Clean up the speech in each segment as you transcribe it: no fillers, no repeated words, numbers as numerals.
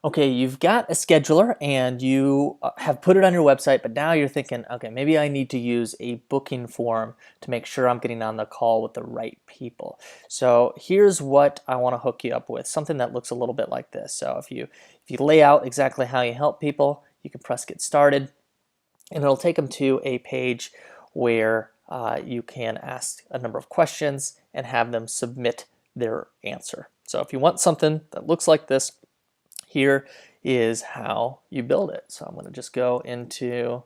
Okay, you've got a scheduler and you have put it on your website, but now you're thinking, okay, maybe I need to use a booking form to make sure I'm getting on the call with the right people. So here's what I want to hook you up with, something that looks a little bit like this. So if you lay out exactly how you help people, you can press get started, and it'll take them to a page where you can ask a number of questions and have them submit their answer. So if you want something that looks like this, here is how you build it. So I'm going to just go into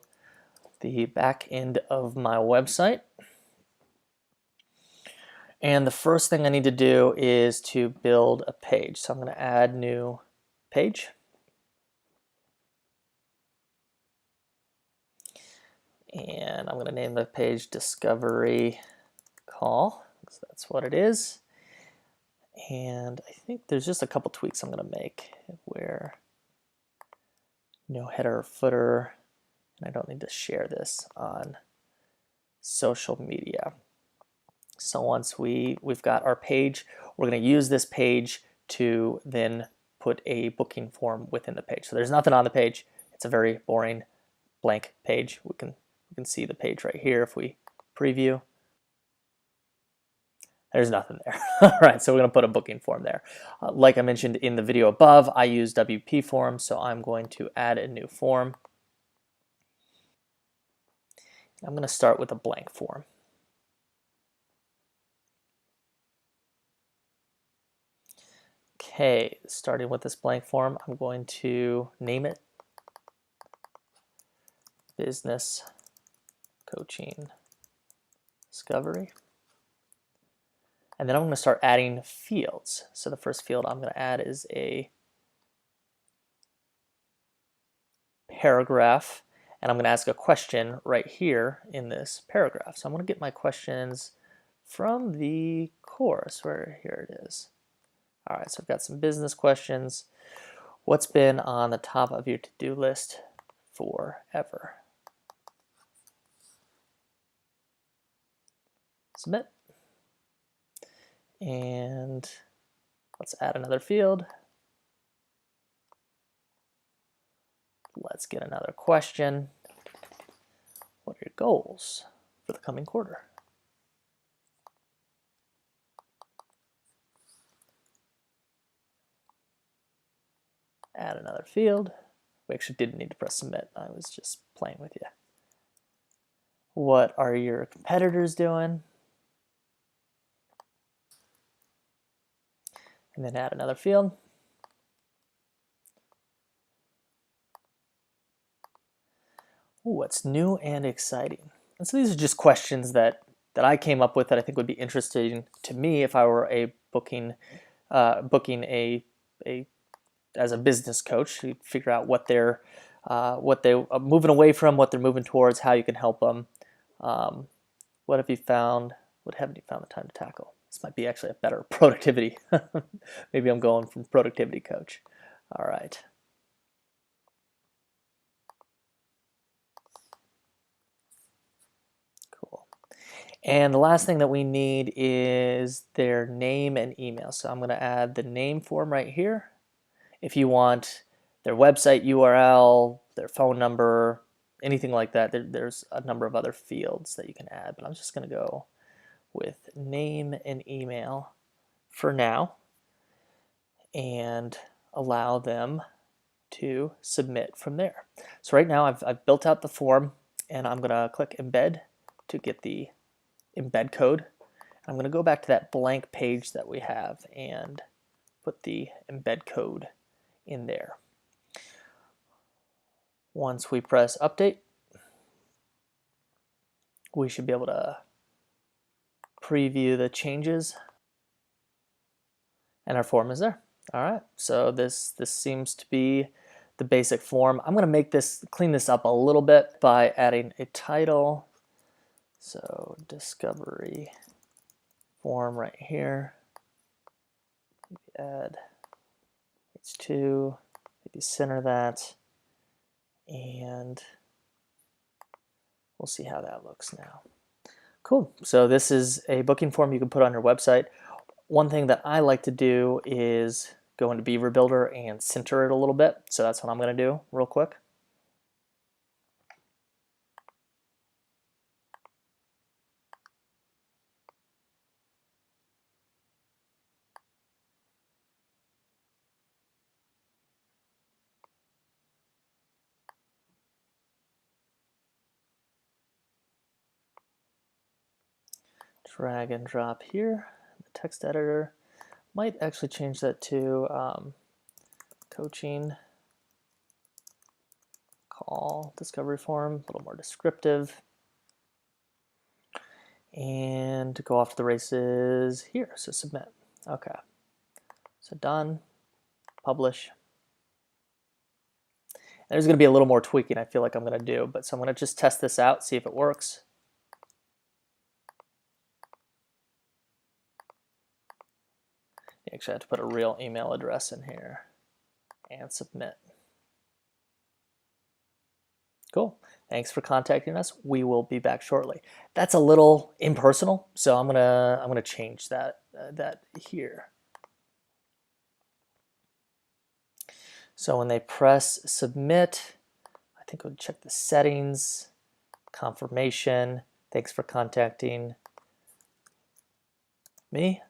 the back end of my website. And the first thing I need to do is to build a page. So I'm going to add new page. And I'm going to name the page Discovery Call, because that's what it is. And I think there's just a couple tweaks I'm going to make where no header or footer, and I don't need to share this on social media. So once we've got our page, we're going to use this page to then put a booking form within the page. So there's nothing on the page. It's a very boring blank page. We can see the page right here if we preview. There's nothing there. All right, so we're going to put a booking form there. Like I mentioned in the video above, I use WP forms, so I'm going to add a new form. I'm going to start with a blank form. Okay, starting with this blank form, I'm going to name it Business Coaching Discovery. And then I'm going to start adding fields. So the first field I'm going to add is a paragraph, and I'm going to ask a question right here in this paragraph. So I'm going to get my questions from the course, where here it is. All right, so I've got some business questions. What's been on the top of your to-do list forever? Submit. And let's add another field. Let's get another question. What are your goals for the coming quarter? Add another field. We actually didn't need to press submit. I was just playing with you. What are your competitors doing? And then add another field. What's new and exciting? And so these are just questions that I came up with that I think would be interesting to me if I were a booking as a business coach. You figure out what they're moving away from, what they're moving towards, how you can help them. What have you found? What haven't you found the time to tackle? This might be actually a better productivity. Maybe I'm going from productivity coach. All right. Cool. And the last thing that we need is their name and email. So I'm going to add the name form right here. If you want their website URL, their phone number, anything like that, there's a number of other fields that you can add, but I'm just going to go with name and email for now and allow them to submit from there. So right now I've built out the form, and I'm going to click embed to get the embed code. I'm going to go back to that blank page that we have and put the embed code in there. Once we press update, we should be able to preview the changes, and our form is there. All right, so this seems to be the basic form. I'm going to clean this up a little bit by adding a title. So discovery form right here. Maybe add H2, maybe center that, and we'll see how that looks now. Cool. So this is a booking form you can put on your website. One thing that I like to do is go into Beaver Builder and center it a little bit. So that's what I'm going to do real quick. Drag and drop here. The text editor might actually change that to coaching call discovery form, a little more descriptive. And to go off to the races here, so submit. Okay, so done, publish. And there's gonna be a little more tweaking I feel like I'm gonna do, but so I'm gonna just test this out, see if it works. You actually have to put a real email address in here and submit. Cool. Thanks for contacting us. We will be back shortly. That's a little impersonal, so I'm gonna change that here. So when they press submit, I think we'll check the settings, confirmation. Thanks for contacting me.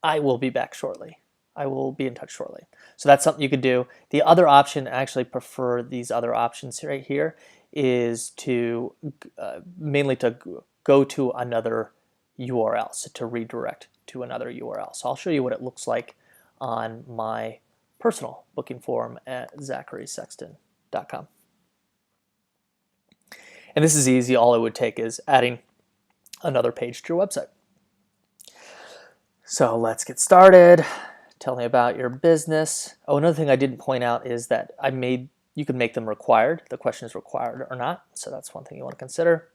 I will be back shortly. I will be in touch shortly. So that's something you could do. The other option, I actually prefer these other options right here, is to mainly to go to another URL, so to redirect to another URL. So I'll show you what it looks like on my personal booking form at zacharysexton.com. And this is easy. All it would take is adding another page to your website. So let's get started. Tell me about your business. Oh, another thing I didn't point out is that you can make them required. The question is required or not. So that's one thing you want to consider.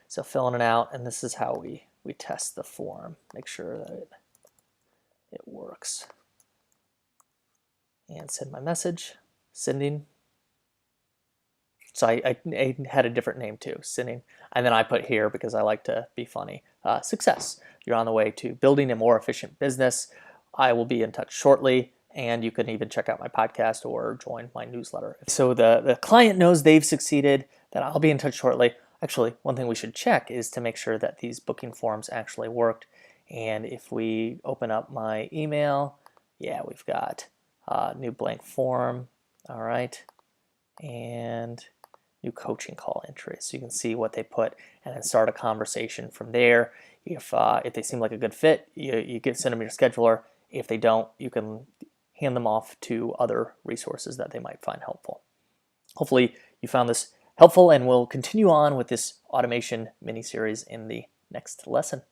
So filling it out, and this is how we test the form. Make sure that it works. And send my message, sending. So I had a different name too, sending. And then I put here, because I like to be funny, success. You're on the way to building a more efficient business. I will be in touch shortly, and you can even check out my podcast or join my newsletter. So the client knows they've succeeded, that I'll be in touch shortly. Actually, one thing we should check is to make sure that these booking forms actually worked. And if we open up my email, yeah, we've got new blank form, all right, and new coaching call entry. So you can see what they put and then start a conversation from there. If they seem like a good fit, you can send them your scheduler. If they don't, you can hand them off to other resources that they might find helpful. Hopefully you found this helpful, and we'll continue on with this automation mini-series in the next lesson.